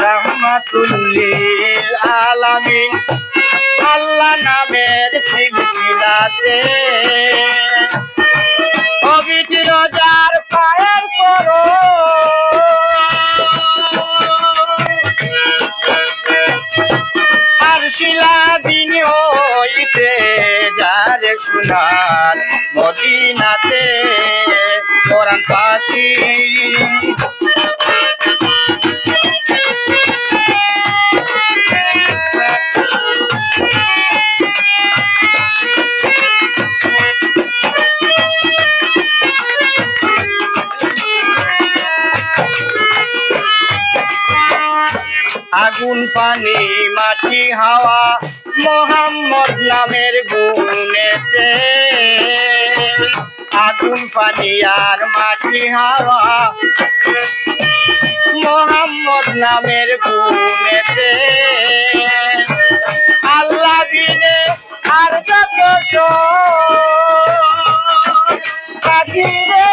রাহমাতুল্লিল আলামিন আল্লাহ নামের সিলসিলাতে পবিত্র যার পায়ের করো আর শিলাবিন হইতে যার সোনার মদিনাতে কোরআন পাখি আগুন পানি মাটি হাওয়া মোহাম্মদ নামের গুণেতে আগুন পানি আর মাটি হাওয়া মোহাম্মদ নামের গুণেতে আল্লাহ বিনে আর যত কাটিরে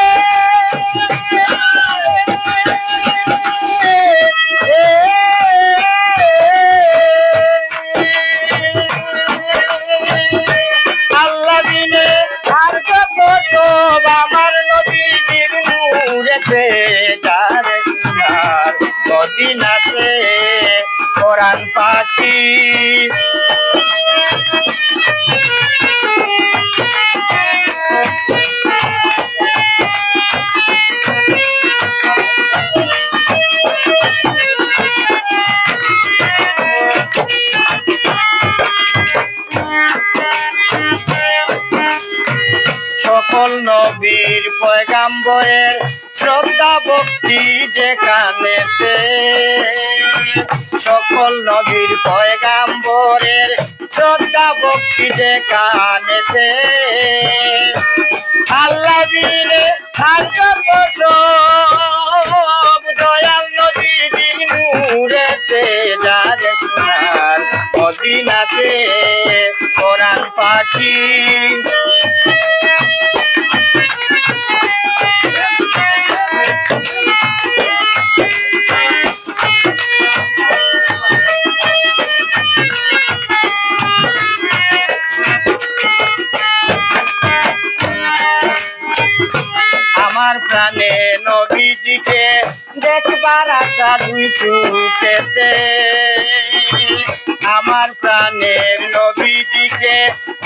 আমার নবীজির নূরেতে যার সোনার মদিনাতে কোরআন পাখি সকল নবীর পয়গাম্বরের শ্রদ্ধা ভক্তি যেখানেতে সকল নবীর পয়গাম্বরের শ্রদ্ধা ভক্তি যেখানেতে আল্লাহ বিনে আর যত সব দয়াল নবীজির নূরেতে যার সোনার মদিনাতে কোরআন পাখি আমার প্রাণে নবীজিকে দেখবার আশা দুই চোখেতে আমার প্রাণের নবীজিকে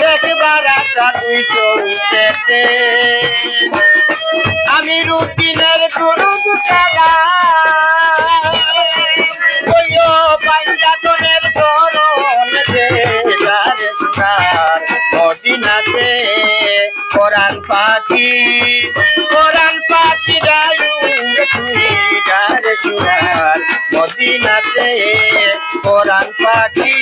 দেখবার আশা দুই চোখেতে আমি রুটিনের দুরুদ সালাম বইও পাঞ্জাতনের ধরন যে যার সোনার মদিনাতে কোরআন পাখি তুই যার সোনার মদিনাতে কোরআন পাখি